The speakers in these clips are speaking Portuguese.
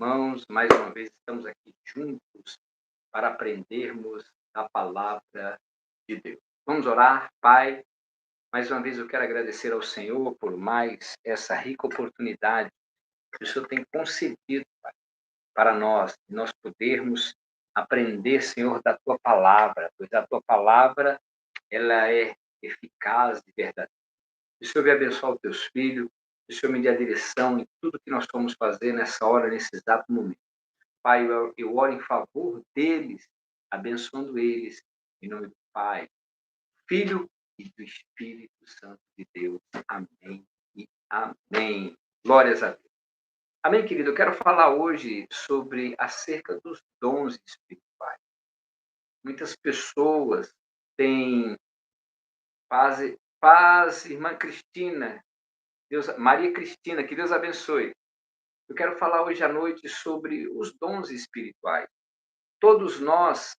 irmãos. Mais uma vez estamos aqui juntos para aprendermos a palavra de Deus. Vamos orar, Pai. Mais uma vez eu quero agradecer ao Senhor por mais essa rica oportunidade que o Senhor tem concedido, Pai, para nós, de nós podermos aprender, Senhor, da Tua palavra, pois a Tua palavra, ela é eficaz e verdadeira. Que o Senhor venha abençoar os teus filhos, que o Senhor me dê a direção em tudo que nós vamos fazer nessa hora, nesse exato momento. Pai, eu oro em favor deles, abençoando eles, em nome do Pai, Filho e do Espírito Santo de Deus. Amém e amém. Glórias a Deus. Amém, querido? Eu quero falar hoje sobre acerca dos dons espirituais. Muitas pessoas têm paz, irmã Cristina, Maria Cristina, que Deus abençoe. Eu quero falar hoje à noite sobre os dons espirituais. Todos nós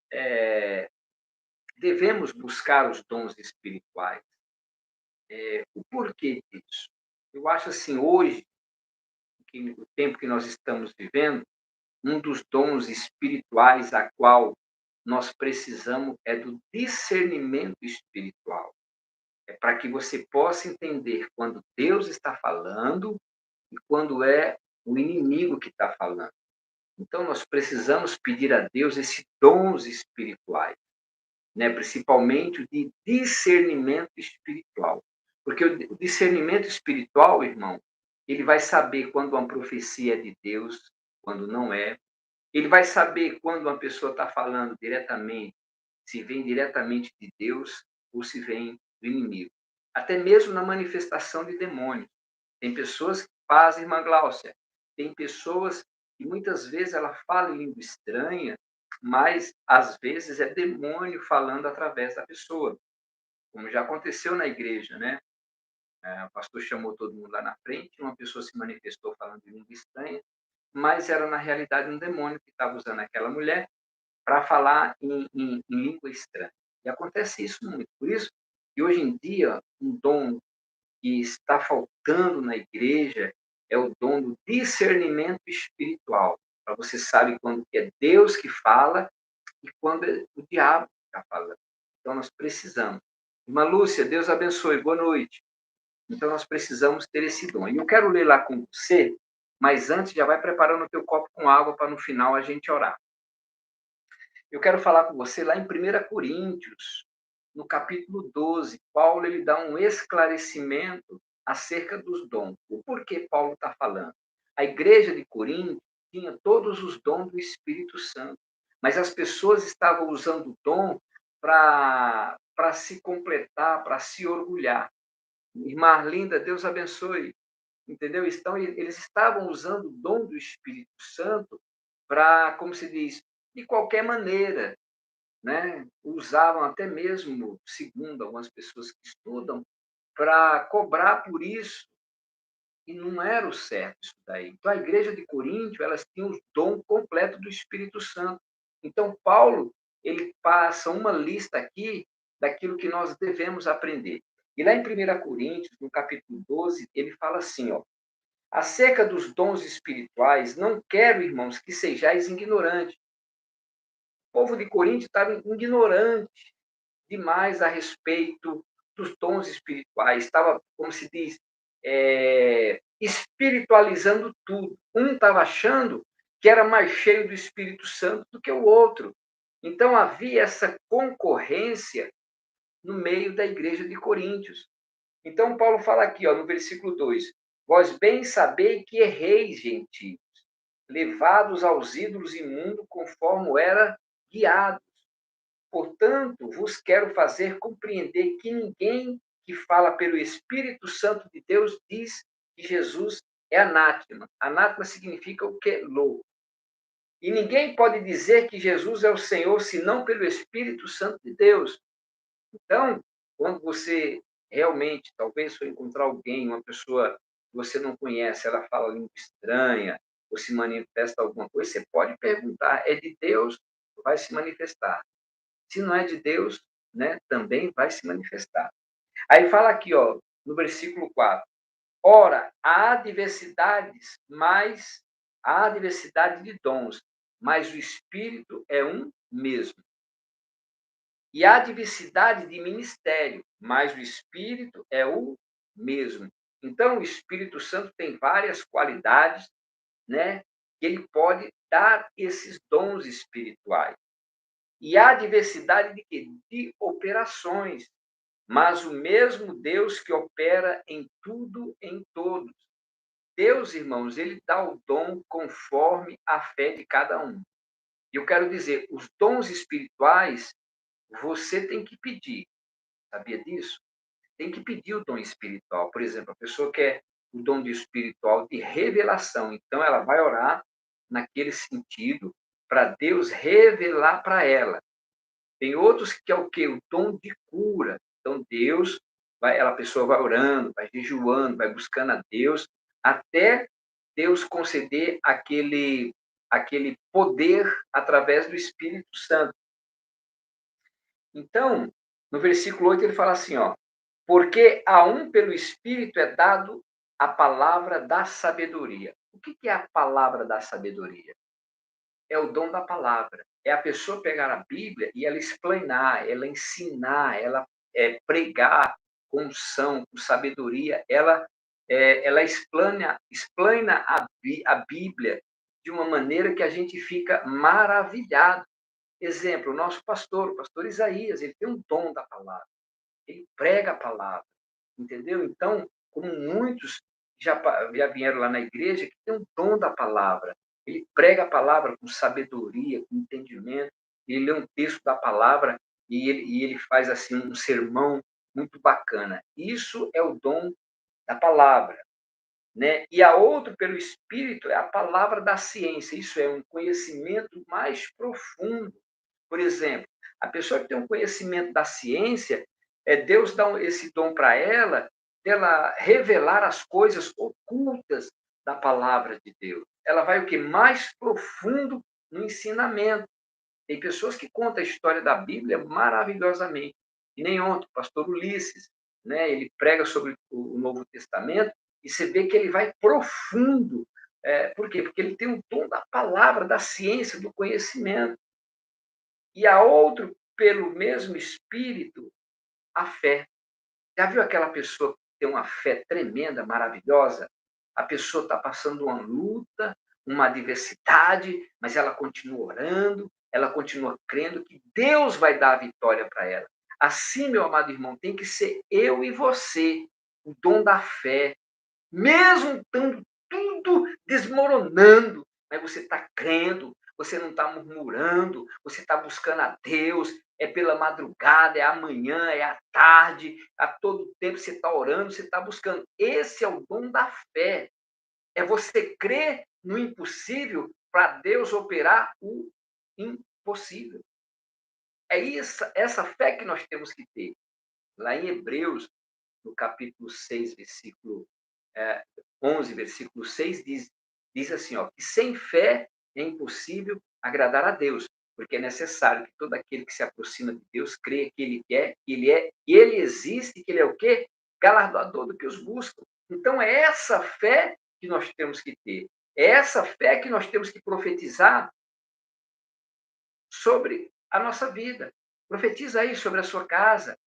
devemos buscar os dons espirituais. O porquê disso? Eu acho assim, hoje, o tempo que nós estamos vivendo, um dos dons espirituais a qual nós precisamos é do discernimento espiritual. É para que você possa entender quando Deus está falando e quando é o inimigo que está falando. Então, nós precisamos pedir a Deus esses dons espirituais, né? Principalmente o de discernimento espiritual. Porque o discernimento espiritual, irmão, ele vai saber quando uma profecia é de Deus, quando não é. Ele vai saber quando uma pessoa está falando diretamente, se vem diretamente de Deus ou se vem do inimigo. Até mesmo na manifestação de demônios. Tem pessoas que fazem, irmã Gláucia, tem pessoas que muitas vezes ela fala em língua estranha, mas às vezes é demônio falando através da pessoa, como já aconteceu na igreja, né? O pastor chamou todo mundo lá na frente, uma pessoa se manifestou falando em língua estranha, mas era na realidade um demônio que estava usando aquela mulher para falar em língua estranha. E acontece isso muito. Por isso que hoje em dia um dom que está faltando na igreja é o dom do discernimento espiritual. Para você saber quando é Deus que fala e quando é o diabo que está falando. Então, nós precisamos. Irmã Lúcia, Deus abençoe. Boa noite. Então, nós precisamos ter esse dom. E eu quero ler lá com você, mas antes já vai preparando o teu copo com água para no final a gente orar. Eu quero falar com você lá em 1 Coríntios, no capítulo 12. Paulo ele dá um esclarecimento acerca dos dons. O porquê Paulo está falando? A igreja de Corinto tinha todos os dons do Espírito Santo, mas as pessoas estavam usando o dom para se completar, para se orgulhar. Irmã Arlinda, Deus abençoe. Entendeu? Então, eles estavam usando o dom do Espírito Santo para, como se diz, de qualquer maneira, né? Usavam até mesmo, segundo algumas pessoas que estudam, para cobrar por isso, e não era o certo isso daí. Então, a igreja de Coríntio, elas tinham o dom completo do Espírito Santo. Então, Paulo, ele passa uma lista aqui daquilo que nós devemos aprender. E lá em 1 Coríntios, no capítulo 12, ele fala assim, ó, acerca dos dons espirituais, não quero, irmãos, que sejais ignorantes. O povo de Corinto estava ignorante demais a respeito dos dons espirituais. Estava, como se diz, espiritualizando tudo. Um estava achando que era mais cheio do Espírito Santo do que o outro. Então, havia essa concorrência no meio da igreja de Coríntios. Então, Paulo fala aqui, ó, no versículo 2: vós bem sabeis que erreis, gentios, levados aos ídolos imundos, conforme era guiado. Portanto, vos quero fazer compreender que ninguém que fala pelo Espírito Santo de Deus diz que Jesus é anátema. Anátema significa o quê? Louco. E ninguém pode dizer que Jesus é o Senhor senão pelo Espírito Santo de Deus. Então, quando você realmente, talvez, for encontrar alguém, uma pessoa que você não conhece, ela fala língua estranha, ou se manifesta alguma coisa, você pode perguntar, é de Deus? Vai se manifestar. Se não é de Deus, né, também vai se manifestar. Aí fala aqui, ó, no versículo 4. Ora, há diversidades, mas Há diversidade de dons, mas o Espírito é um mesmo. E há diversidade de ministério, mas o Espírito é o mesmo. Então, o Espírito Santo tem várias qualidades, né? Que ele pode dar esses dons espirituais. E há diversidade de quê? De operações, mas o mesmo Deus que opera em tudo, em todos. Deus, irmãos, ele dá o dom conforme a fé de cada um. E eu quero dizer, os dons espirituais, você tem que pedir. Sabia disso? Tem que pedir o dom espiritual. Por exemplo, a pessoa quer o dom de espiritual de revelação, então ela vai orar naquele sentido para Deus revelar para ela. Tem outros que é o quê? O dom de cura. Então Deus vai, a pessoa vai orando, vai jejuando, vai buscando a Deus até Deus conceder aquele poder através do Espírito Santo. Então, no versículo 8 ele fala assim, ó: porque a um pelo Espírito é dado a palavra da sabedoria. O que é a palavra da sabedoria? É o dom da palavra. É a pessoa pegar a Bíblia e ela explanar, ela ensinar, ela pregar com unção, com sabedoria. Ela explana a Bíblia de uma maneira que a gente fica maravilhado. Exemplo, o nosso pastor, o pastor Isaías, ele tem um dom da palavra. Ele prega a palavra, entendeu? Então, como muitos já vieram lá na igreja, que tem um dom da palavra. Ele prega a palavra com sabedoria, com entendimento. Ele lê um texto da palavra e ele faz assim um sermão muito bacana. Isso é o dom da palavra, né? E a outro pelo Espírito é a palavra da ciência. Isso é um conhecimento mais profundo. Por exemplo, a pessoa que tem um conhecimento da ciência, Deus dá esse dom para ela, dela revelar as coisas ocultas da palavra de Deus. Ela vai o que mais profundo no ensinamento. Tem pessoas que contam a história da Bíblia maravilhosamente. E nem ontem, o pastor Ulisses, né, ele prega sobre o Novo Testamento e você vê que ele vai profundo. Por quê? Porque ele tem o dom da palavra, da ciência, do conhecimento. E a outro, pelo mesmo Espírito, a fé. Já viu aquela pessoa que tem uma fé tremenda, maravilhosa? A pessoa está passando uma luta, uma adversidade, mas ela continua orando, ela continua crendo que Deus vai dar a vitória para ela. Assim, meu amado irmão, tem que ser eu e você, o dom da fé. Mesmo estando tudo desmoronando, mas você está crendo, você não está murmurando, você está buscando a Deus, é pela madrugada, é amanhã, é à tarde, a todo tempo você está orando, você está buscando. Esse é o dom da fé. É você crer no impossível para Deus operar o impossível. É essa fé que nós temos que ter. Lá em Hebreus, no capítulo 6, versículo 11, versículo 6, diz assim, ó, que sem fé é impossível agradar a Deus, porque é necessário que todo aquele que se aproxima de Deus creia que ele existe, que ele é o quê? Galardoador do que os buscam. Então, é essa fé que nós temos que ter. É essa fé que nós temos que profetizar sobre a nossa vida. Profetiza aí sobre a sua casa,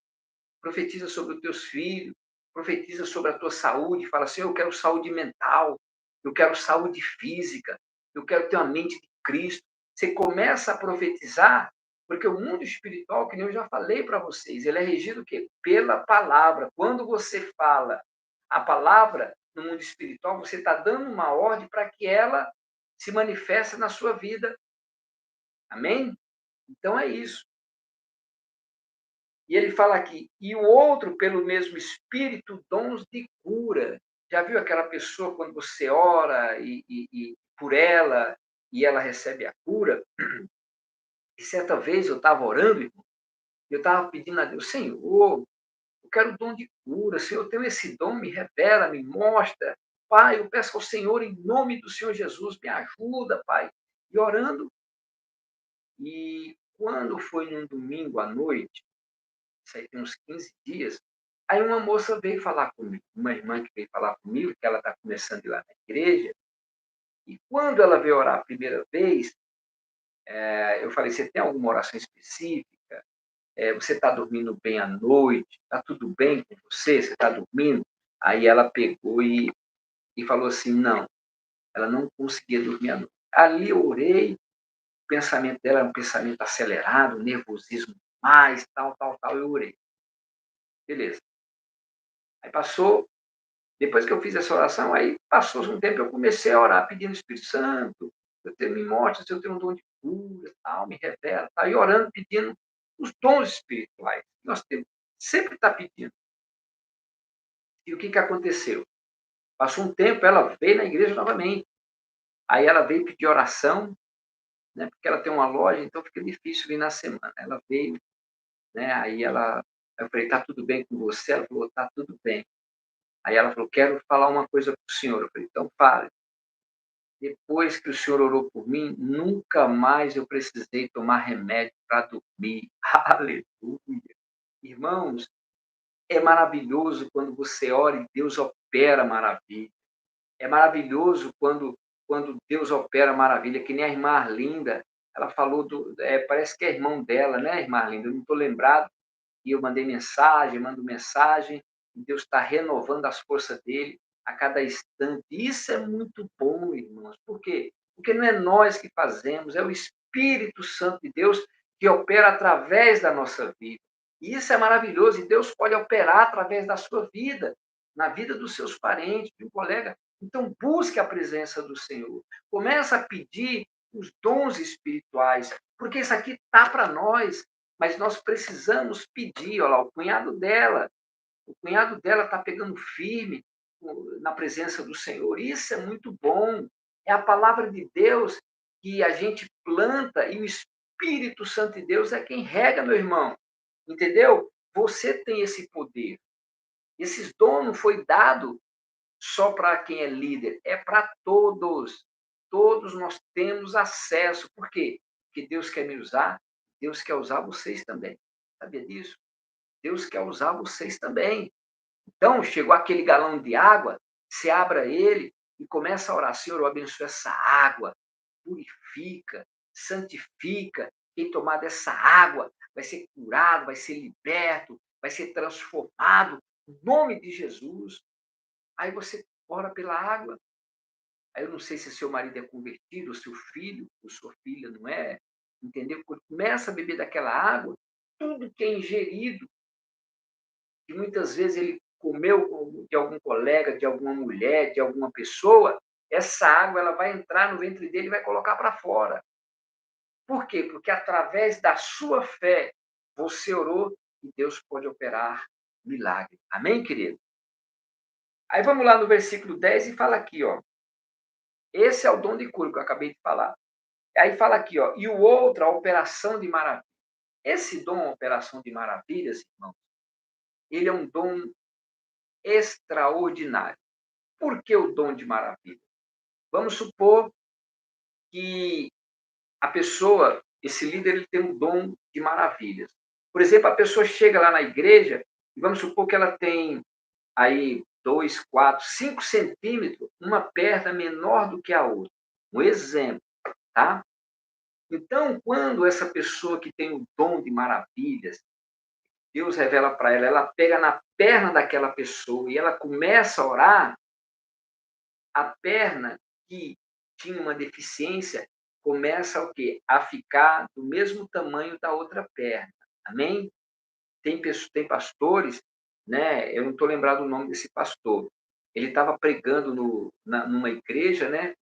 profetiza sobre os teus filhos, profetiza sobre a tua saúde, fala assim, eu quero saúde mental, eu quero saúde física, eu quero ter uma mente de Cristo. Você começa a profetizar, porque o mundo espiritual, que nem eu já falei para vocês, ele é regido o quê? Pela palavra. Quando você fala a palavra no mundo espiritual, você está dando uma ordem para que ela se manifeste na sua vida. Amém? Então é isso. E ele fala aqui, e o outro, pelo mesmo Espírito, dons de cura. Já viu aquela pessoa quando você ora e por ela e ela recebe a cura? E certa vez eu estava orando, irmão, eu estava pedindo a Deus, Senhor, eu quero o dom de cura, Senhor, eu tenho esse dom, me revela, me mostra. Pai, eu peço ao Senhor, em nome do Senhor Jesus, me ajuda, Pai. E orando, e quando foi num domingo à noite, isso aí tem uns 15 dias. Aí uma moça veio falar comigo, uma irmã que veio falar comigo, que ela está começando a ir lá na igreja, E quando ela veio orar a primeira vez, eu falei: "Você tem alguma oração específica? Você está dormindo bem à noite? Está tudo bem com você? Você está dormindo?" Aí ela pegou e falou assim: "Não, ela não conseguia dormir à noite." Ali eu orei, o pensamento dela era um pensamento acelerado, nervosismo mais, tal, tal, tal, eu orei. Beleza. Aí passou, depois que eu fiz essa oração, aí passou um tempo, eu comecei a orar pedindo: "Espírito Santo, me mostra se eu tenho um dom de cura, tal, me revela", tal, e orando, pedindo os dons espirituais. Nós temos sempre estar pedindo. E o que que aconteceu? Passou um tempo, ela veio na igreja novamente. Aí ela veio pedir oração, né, porque ela tem uma loja, então fica difícil vir na semana. Ela veio, né, eu falei: "Tá tudo bem com você?" Ela falou: "Tá tudo bem." Aí ela falou: "Quero falar uma coisa para o senhor." Eu falei: "Então fale." "Depois que o senhor orou por mim, nunca mais eu precisei tomar remédio para dormir." Aleluia. Irmãos, é maravilhoso quando você ora e Deus opera maravilha. É maravilhoso quando Deus opera maravilha, que nem a irmã Arlinda, ela falou parece que é irmão dela, né, irmã Arlinda? Eu não estou lembrado, e eu mandei mensagem, mando mensagem, e Deus está renovando as forças dele a cada instante. Isso é muito bom, irmãos. Por quê? Porque não é nós que fazemos, é o Espírito Santo de Deus que opera através da nossa vida. E isso é maravilhoso, e Deus pode operar através da sua vida, na vida dos seus parentes, de um colega. Então, busque a presença do Senhor. Começa a pedir os dons espirituais, porque isso aqui está para nós, mas nós precisamos pedir. Olha lá, o cunhado dela está pegando firme na presença do Senhor. Isso é muito bom. É a palavra de Deus que a gente planta e o Espírito Santo de Deus é quem rega, meu irmão. Entendeu? Você tem esse poder. Esses dons não foi dado só para quem é líder, é para todos. Todos nós temos acesso. Por quê? Porque Deus quer me usar, Deus quer usar vocês também. Sabia disso? Deus quer usar vocês também. Então, chegou aquele galão de água, você abra ele e começa a orar: "Senhor, eu abençoo essa água, purifica, santifica. Quem tomar dessa água vai ser curado, vai ser liberto, vai ser transformado, em nome de Jesus." Aí você ora pela água. Aí eu não sei se seu marido é convertido, ou seu filho, ou sua filha não é, entendeu? Quando começa a beber daquela água, tudo que é ingerido, que muitas vezes ele comeu de algum colega, de alguma mulher, de alguma pessoa, essa água ela vai entrar no ventre dele e vai colocar para fora. Por quê? Porque através da sua fé, você orou e Deus pode operar milagre. Amém, querido? Aí vamos lá no versículo 10 e fala aqui, ó. Esse é o dom de cura que eu acabei de falar. Aí fala aqui, ó, e o outro, a operação de maravilha. Esse dom, operação de maravilhas, irmão, ele é um dom extraordinário. Por que o dom de maravilha? Vamos supor que a pessoa, esse líder, ele tem um dom de maravilhas. Por exemplo, a pessoa chega lá na igreja e vamos supor que ela tem aí 2, 4, 5 centímetros, uma perna menor do que a outra. Um exemplo, tá? Então, quando essa pessoa que tem o dom de maravilhas, Deus revela para ela, ela pega na perna daquela pessoa e ela começa a orar, a perna que tinha uma deficiência começa o quê? A ficar do mesmo tamanho da outra perna. Amém? Tem pastores, né? Eu não estou lembrado o nome desse pastor. Ele estava pregando numa igreja, né?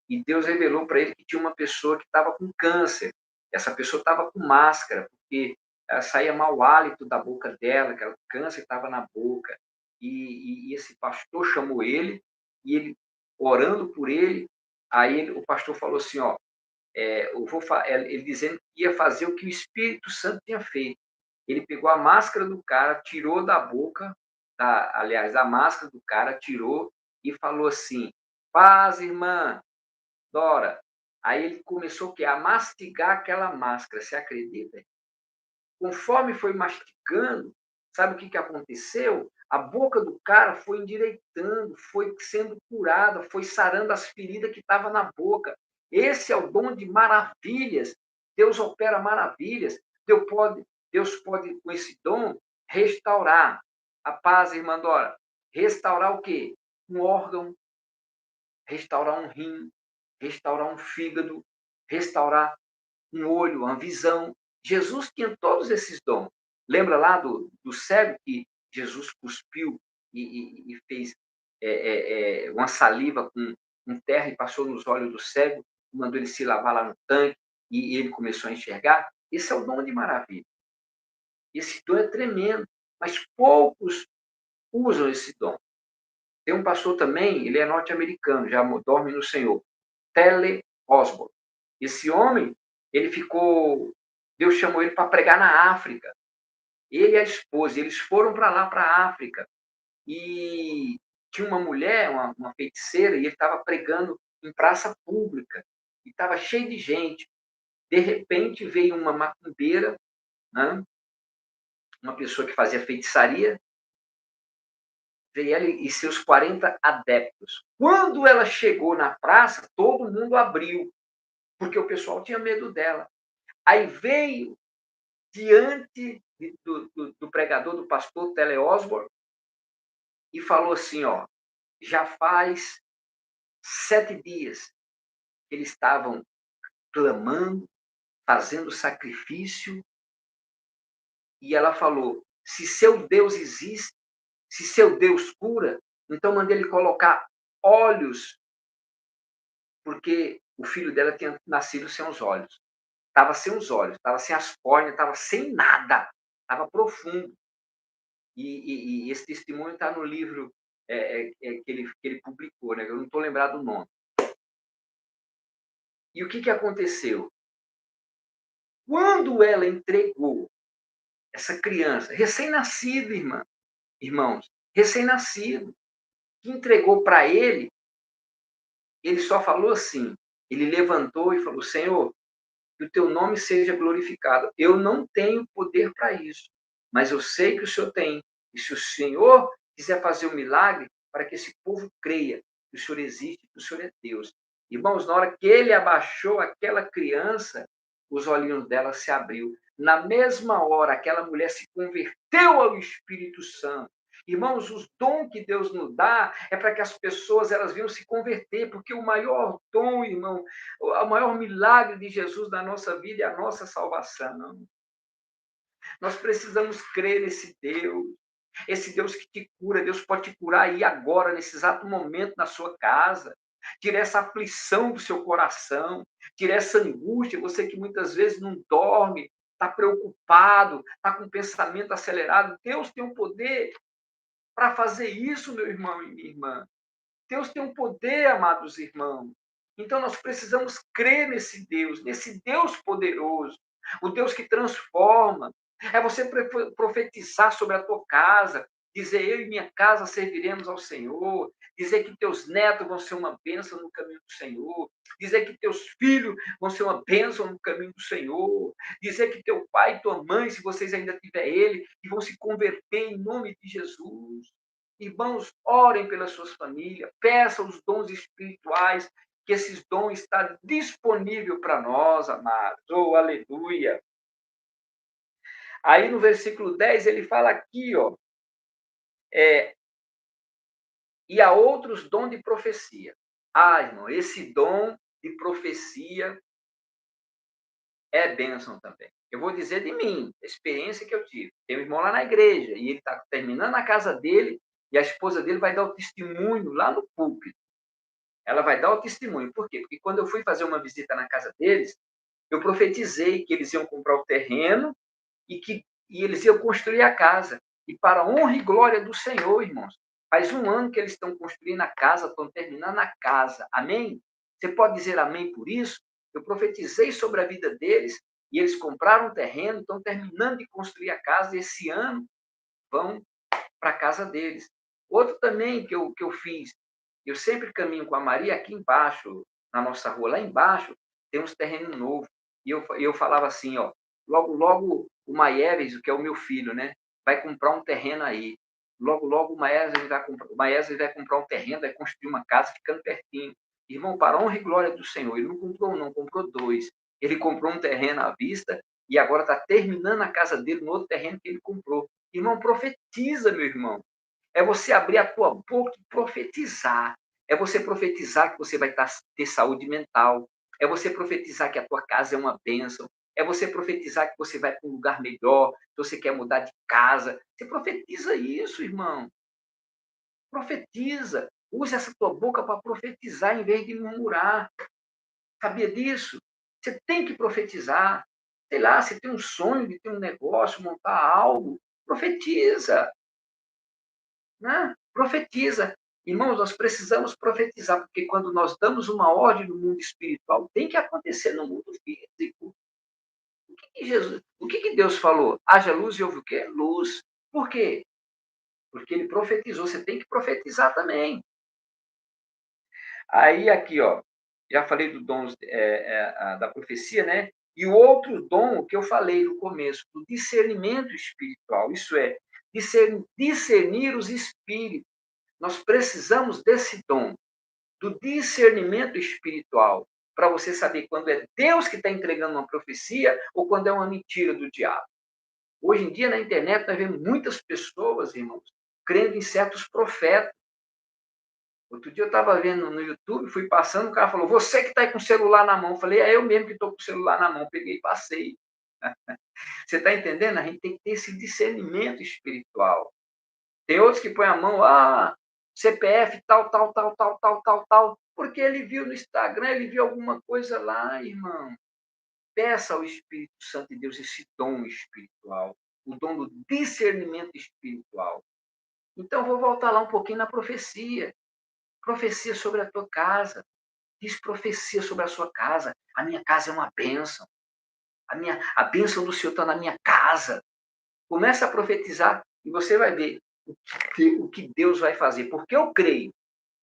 E Deus revelou para ele que tinha uma pessoa que estava com câncer. Essa pessoa estava com máscara, porque saía mau hálito da boca dela, que o câncer estava na boca. E esse pastor chamou ele, e ele, orando por ele, o pastor falou assim, ó, ele dizendo que ia fazer o que o Espírito Santo tinha feito. Ele pegou a máscara do cara, tirou da boca, aliás, a máscara do cara, tirou e falou assim: "Paz, irmã Dora." Aí ele começou o quê? A mastigar aquela máscara, você acredita? Conforme foi mastigando, sabe o que que aconteceu? A boca do cara foi endireitando, foi sendo curada, foi sarando as feridas que estavam na boca. Esse é o dom de maravilhas. Deus opera maravilhas. Deus pode com esse dom, restaurar a paz, irmã Dora. Restaurar o quê? Um órgão, restaurar um rim, restaurar um fígado, restaurar um olho, uma visão. Jesus tinha todos esses dons. Lembra lá do cego que Jesus cuspiu e fez uma saliva com terra e passou nos olhos do cego, mandou ele se lavar lá no tanque e ele começou a enxergar? Esse é o dom de maravilha. Esse dom é tremendo, mas poucos usam esse dom. Tem um pastor também, ele é norte-americano, já dorme no Senhor, Tele Osborne. Esse homem, ele ficou, Deus chamou ele para pregar na África. Ele e a esposa, eles foram para lá, para a África. E tinha uma mulher, uma feiticeira, e ele estava pregando em praça pública. E estava cheio de gente. De repente veio uma macumbeira, né? Uma pessoa que fazia feitiçaria, veio ela e seus 40 adeptos. Quando ela chegou na praça, todo mundo abriu, porque o pessoal tinha medo dela. Aí veio diante do pregador, do pastor Tele Osborne, e falou assim, ó, já faz 7 dias que eles estavam clamando, fazendo sacrifício, e ela falou, se seu Deus existe, se seu Deus cura, então manda ele colocar olhos, porque o filho dela tinha nascido sem os olhos. Estava sem os olhos, estava sem as córneas, estava sem nada, estava profundo. E esse testemunho está no livro que ele publicou, né? Eu não estou lembrado do nome. E o que aconteceu? Quando ela entregou essa criança, recém-nascido, irmãos, recém-nascido, que entregou para ele só falou assim, ele levantou e falou, Senhor, que o teu nome seja glorificado. Eu não tenho poder para isso, mas eu sei que o Senhor tem. E se o Senhor quiser fazer um milagre para que esse povo creia que o Senhor existe, que o Senhor é Deus. Irmãos, na hora que ele abaixou aquela criança, os olhinhos dela se abriu. Na mesma hora, aquela mulher se converteu ao Espírito Santo. Irmãos, os dons que Deus nos dá é para que as pessoas elas venham se converter, porque o maior dom, irmão, o maior milagre de Jesus na nossa vida é a nossa salvação. Nós precisamos crer nesse Deus. Esse Deus que te cura, Deus pode te curar aí agora, nesse exato momento, na sua casa. Tira essa aflição do seu coração, tira essa angústia, você que muitas vezes não dorme, está preocupado, está com o pensamento acelerado. Deus tem o poder para fazer isso, meu irmão e minha irmã. Deus tem um poder, amados irmãos. Então nós precisamos crer nesse Deus poderoso, o Deus que transforma. É você profetizar sobre a tua casa, dizer eu e minha casa serviremos ao Senhor, dizer que teus netos vão ser uma bênção no caminho do Senhor, dizer que teus filhos vão ser uma bênção no caminho do Senhor, dizer que teu pai e tua mãe, se vocês ainda tiver ele, que vão se converter em nome de Jesus. Irmãos, orem pelas suas famílias, peçam os dons espirituais, que esses dons estão disponíveis para nós, amados. Oh, aleluia! Aí no versículo 10 ele fala aqui, ó, e há outros dons de profecia. Ah, irmão, esse dom de profecia é bênção também. Eu vou dizer de mim, a experiência que eu tive. Tem um irmão lá na igreja, e ele está terminando a casa dele, e a esposa dele vai dar o testemunho lá no púlpito. Ela vai dar o testemunho. Por quê? Porque quando eu fui fazer uma visita na casa deles, eu profetizei que eles iam comprar o terreno e eles iam construir a casa. E para a honra e glória do Senhor, irmãos, faz 1 ano que eles estão construindo a casa, estão terminando a casa. Amém? Você pode dizer amém por isso? Eu profetizei sobre a vida deles e eles compraram o terreno, estão terminando de construir a casa e esse ano vão para a casa deles. Outro também que eu fiz, eu sempre caminho com a Maria aqui embaixo, na nossa rua, lá embaixo, tem uns terrenos novos. E eu falava assim, ó, logo, logo o Maieres, que é o meu filho, né, vai comprar um terreno aí. logo, logo o Maésio vai comprar um terreno, vai construir uma casa ficando pertinho. Irmão, para a honra e glória do Senhor, ele não comprou um, não, comprou dois. Ele comprou um terreno à vista e agora está terminando a casa dele no outro terreno que ele comprou. Irmão, profetiza, meu irmão. É você abrir a tua boca e profetizar. É você profetizar que você vai ter saúde mental. É você profetizar que a tua casa é uma bênção. É você profetizar que você vai para um lugar melhor, que você quer mudar de casa. Você profetiza isso, irmão. Profetiza. Use essa tua boca para profetizar em vez de murmurar. Sabia disso? Você tem que profetizar. Sei lá, você tem um sonho de ter um negócio, montar algo. Profetiza. Né? Profetiza. Irmãos, nós precisamos profetizar, porque quando nós damos uma ordem no mundo espiritual, tem que acontecer no mundo físico. O que Deus falou? Haja luz e houve o quê? Luz. Por quê? Porque ele profetizou. Você tem que profetizar também. Aí, aqui, ó, já falei do dom da profecia, né? E o outro dom que eu falei no começo, do discernimento espiritual, isso é, discernir os espíritos. Nós precisamos desse dom, do discernimento espiritual, para você saber quando é Deus que está entregando uma profecia ou quando é uma mentira do diabo. Hoje em dia, na internet, nós vemos muitas pessoas, irmãos, crendo em certos profetas. Outro dia eu estava vendo no YouTube, fui passando, o cara falou, você que está aí com o celular na mão. Eu falei, é eu mesmo que estou com o celular na mão. Peguei e passei. Você está entendendo? A gente tem que ter esse discernimento espiritual. Tem outros que põem a mão, CPF tal, tal, tal, tal, tal, tal, tal, porque ele viu no Instagram, ele viu alguma coisa lá, irmão. Peça ao Espírito Santo de Deus esse dom espiritual, o dom do discernimento espiritual. Então, vou voltar lá um pouquinho na profecia. Profecia sobre a tua casa. Diz profecia sobre a sua casa. A minha casa é uma bênção. A bênção do Senhor está na minha casa. Começa a profetizar e você vai ver o que Deus vai fazer. Porque eu creio.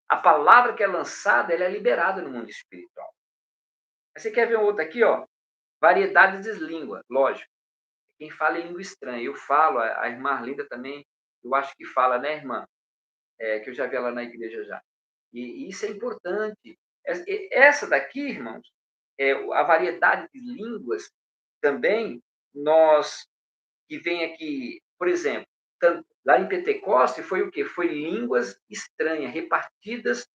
A palavra que é lançada, ela é liberada no mundo espiritual. Você quer ver um outro aqui, ó? Variedades de língua, lógico. Quem fala em língua estranha. Eu falo, a irmã Arlinda também, eu acho que fala, né, irmã? Que eu já vi ela na igreja já. E isso é importante. Essa daqui, irmãos, a variedade de línguas também, nós, que vem aqui, por exemplo, lá em Pentecoste foi o quê? Foi línguas estranhas, repartidas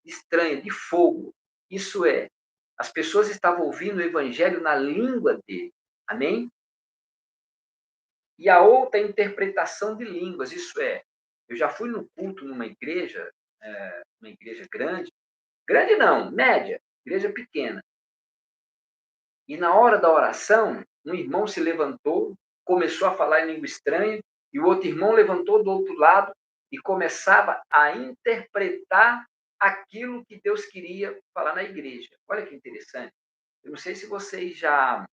estranhas, de fogo. Isso é, as pessoas estavam ouvindo o evangelho na língua dele. Amém? E a outra interpretação de línguas, isso é, eu já fui no culto numa igreja, uma igreja grande, grande não, média, igreja pequena. E na hora da oração, um irmão se levantou, começou a falar em língua estranha, e o outro irmão levantou do outro lado e começava a interpretar aquilo que Deus queria falar na igreja. Olha que interessante. Eu não sei se vocês já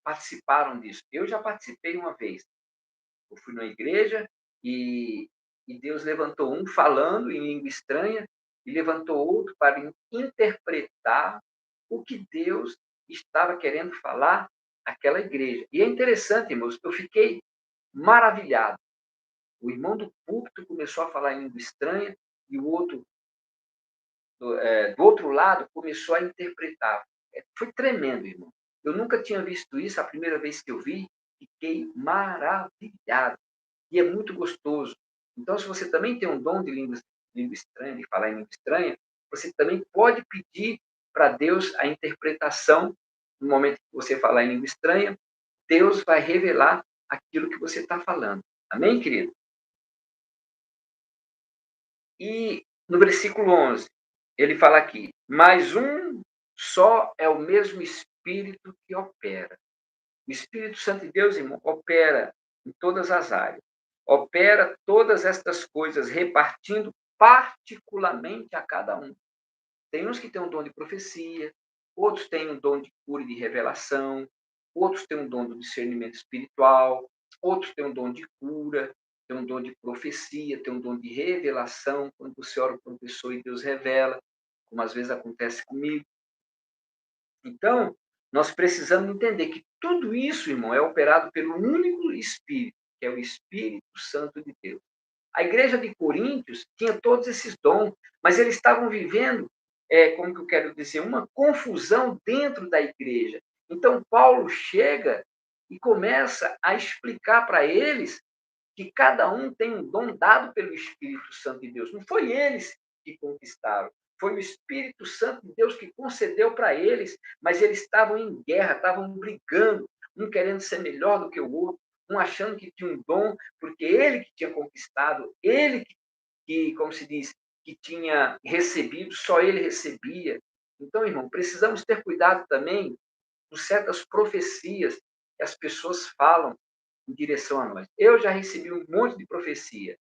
participaram disso. Eu já participei uma vez. Eu fui na igreja e Deus levantou um falando em língua estranha e levantou outro para interpretar o que Deus estava querendo falar àquela igreja. E é interessante, irmãos, eu fiquei maravilhado. O irmão do púlpito começou a falar em língua estranha e o outro, do outro lado, começou a interpretar. Foi tremendo, irmão. Eu nunca tinha visto isso, a primeira vez que eu vi, fiquei maravilhado. E é muito gostoso. Então, se você também tem um dom de língua estranha, de falar em língua estranha, você também pode pedir para Deus a interpretação. No momento que você falar em língua estranha, Deus vai revelar aquilo que você está falando. Amém, querido? E no versículo 11, ele fala aqui, mas um só é o mesmo Espírito que opera. O Espírito Santo de Deus, irmão, opera em todas as áreas. Opera todas estas coisas, repartindo particularmente a cada um. Tem uns que têm um dom de profecia, outros têm um dom de cura e de revelação, outros têm um dom do discernimento espiritual, outros têm um dom de cura, têm um dom de profecia, têm um dom de revelação, quando você ora para uma pessoa e Deus revela, como às vezes acontece comigo. Então, nós precisamos entender que tudo isso, irmão, é operado pelo único Espírito. que é o Espírito Santo de Deus. A igreja de Coríntios tinha todos esses dons, mas eles estavam vivendo, como que eu quero dizer, uma confusão dentro da igreja. Então, Paulo chega e começa a explicar para eles que cada um tem um dom dado pelo Espírito Santo de Deus. Não foi eles que conquistaram, foi o Espírito Santo de Deus que concedeu para eles, mas eles estavam em guerra, estavam brigando, um querendo ser melhor do que o outro, um achando que tinha um dom, porque ele que tinha conquistado, ele que como se diz, que tinha recebido, só ele recebia. Então, irmão, precisamos ter cuidado também com certas profecias que as pessoas falam em direção a nós. Eu já recebi um monte de profecia.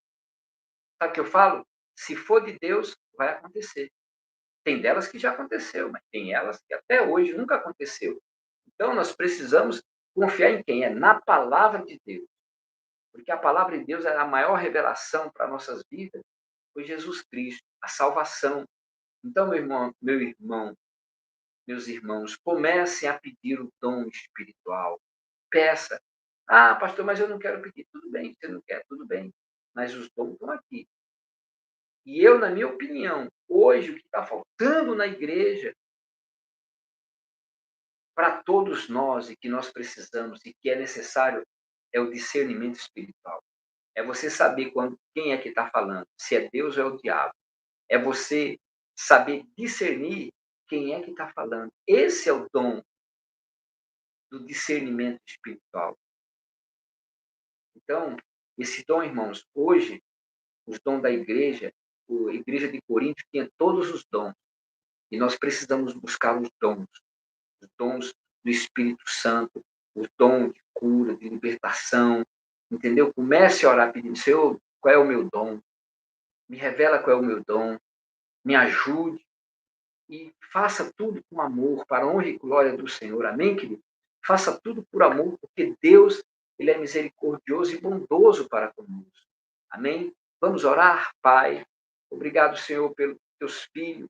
Sabe o que eu falo? Se for de Deus, vai acontecer. Tem delas que já aconteceu, mas tem elas que até hoje nunca aconteceu. Então, nós precisamos confiar em quem? É na palavra de Deus. Porque a palavra de Deus é a maior revelação para nossas vidas, foi Jesus Cristo, a salvação. Então, meus irmãos, comecem a pedir o dom espiritual. Peça. Ah, pastor, mas eu não quero pedir. Tudo bem, você não quer, tudo bem. Mas os dons estão aqui. E eu, na minha opinião, hoje, o que está faltando na igreja, para todos nós, e que nós precisamos, e que é necessário, é o discernimento espiritual. É você saber quem é que está falando, se é Deus ou é o diabo. É você saber discernir quem é que está falando. Esse é o dom do discernimento espiritual. Então, esse dom, irmãos, hoje, os dons da igreja, a igreja de Corinto tinha todos os dons. E nós precisamos buscar os dons do Espírito Santo, o dom de cura, de libertação, entendeu? Comece a orar pedindo, Senhor, qual é o meu dom? Me revela qual é o meu dom, me ajude e faça tudo com amor, para a honra e glória do Senhor. Amém, querido? Faça tudo por amor, porque Deus, ele é misericordioso e bondoso para conosco. Amém? Vamos orar, Pai. Obrigado, Senhor, pelos teus filhos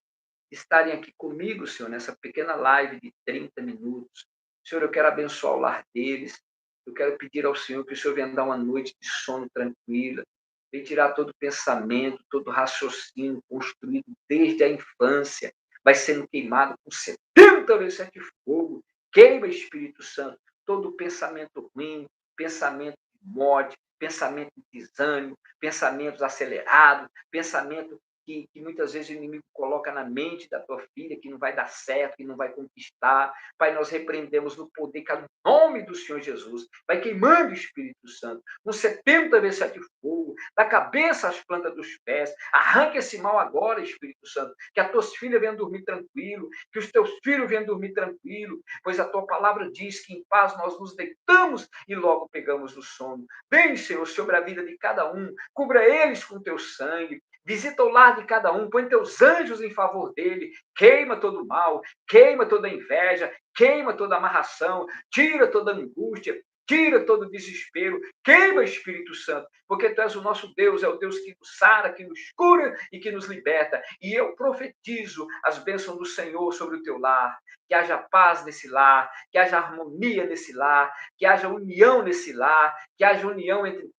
estarem aqui comigo, Senhor, nessa pequena live de 30 minutos. Senhor, eu quero abençoar o lar deles. Eu quero pedir ao Senhor que o Senhor venha dar uma noite de sono tranquila. Venha tirar todo pensamento, todo raciocínio construído desde a infância. Vai sendo queimado com 70 vezes 7 fogo. Queima, Espírito Santo, todo pensamento ruim, pensamento de morte, pensamento de desânimo, pensamentos acelerados, pensamento que muitas vezes o inimigo coloca na mente da tua filha, que não vai dar certo, que não vai conquistar. Pai, nós repreendemos no poder, que é o nome do Senhor Jesus. Vai queimando o Espírito Santo, com 70 vezes 7 fogo, da cabeça às plantas dos pés. Arranca esse mal agora, Espírito Santo. Que as tuas filhas venham dormir tranquilo, que os teus filhos venham dormir tranquilo, pois a tua palavra diz que em paz nós nos deitamos e logo pegamos o sono. Vem, Senhor, sobre a vida de cada um, cubra eles com teu sangue, visita o lar de cada um, põe teus anjos em favor dele, queima todo o mal, queima toda a inveja, queima toda a amarração, tira toda a angústia, tira todo o desespero, queima, Espírito Santo, porque tu és o nosso Deus, é o Deus que nos sara, que nos cura e que nos liberta. E eu profetizo as bênçãos do Senhor sobre o teu lar, que haja paz nesse lar, que haja harmonia nesse lar, que haja união nesse lar, que haja união entre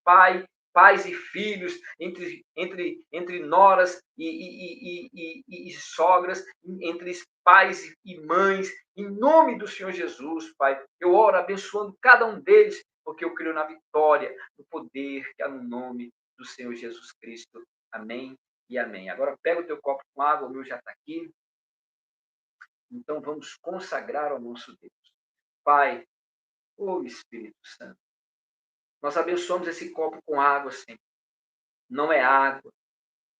pais e filhos, entre noras e sogras, entre pais e mães, em nome do Senhor Jesus, Pai. Eu oro abençoando cada um deles, porque eu creio na vitória, no poder que há no nome do Senhor Jesus Cristo. Amém e amém. Agora pega o teu copo com água, o meu já está aqui. Então vamos consagrar ao nosso Deus. Pai, ô Espírito Santo, nós abençoamos esse copo com água, Senhor. Não é água,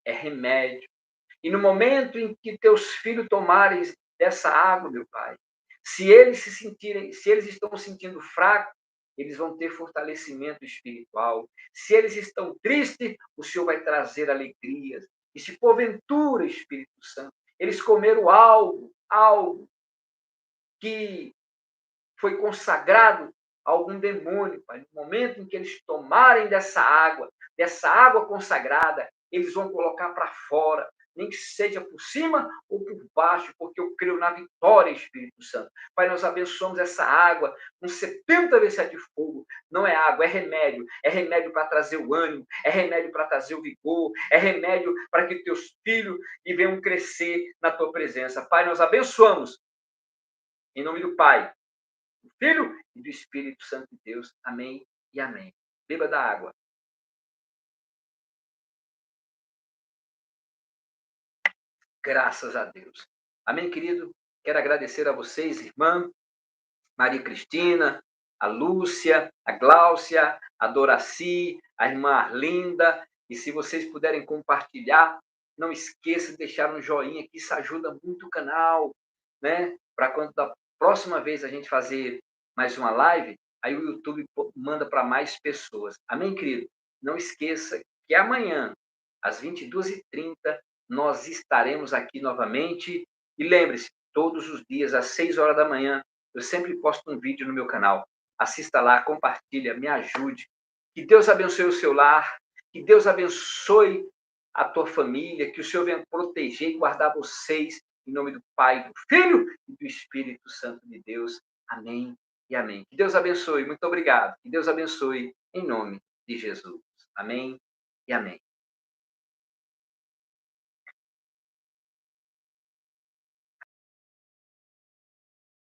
é remédio. E no momento em que teus filhos tomarem dessa água, meu Pai, se eles estão sentindo fracos, eles vão ter fortalecimento espiritual. Se eles estão tristes, o Senhor vai trazer alegrias. E se porventura, Espírito Santo, eles comeram algo que foi consagrado a algum demônio, Pai, no momento em que eles tomarem dessa água consagrada, eles vão colocar para fora, nem que seja por cima ou por baixo, porque eu creio na vitória, Espírito Santo. Pai, nós abençoamos essa água com 70 vezes de fogo. Não é água, é remédio para trazer o ânimo, é remédio para trazer o vigor, é remédio para que teus filhos venham crescer na tua presença. Pai, nós abençoamos em nome do Pai, do Filho e do Espírito Santo de Deus. Amém e amém. Beba da água. Graças a Deus. Amém, querido? Quero agradecer a vocês, irmã Maria Cristina, a Lúcia, a Gláucia, a Doraci, a irmã Arlinda. E se vocês puderem compartilhar, não esqueça de deixar um joinha, que isso ajuda muito o canal, né? Para quando da próxima vez a gente fazer mais uma live, aí o YouTube manda para mais pessoas. Amém, querido? Não esqueça que amanhã, às 22h30, nós estaremos aqui novamente. E lembre-se, todos os dias, às 6 horas da manhã, eu sempre posto um vídeo no meu canal. Assista lá, compartilha, me ajude. Que Deus abençoe o seu lar, que Deus abençoe a tua família, que o Senhor venha proteger e guardar vocês, em nome do Pai, do Filho e do Espírito Santo de Deus. Amém e amém. Que Deus abençoe. Muito obrigado. Que Deus abençoe em nome de Jesus. Amém e amém.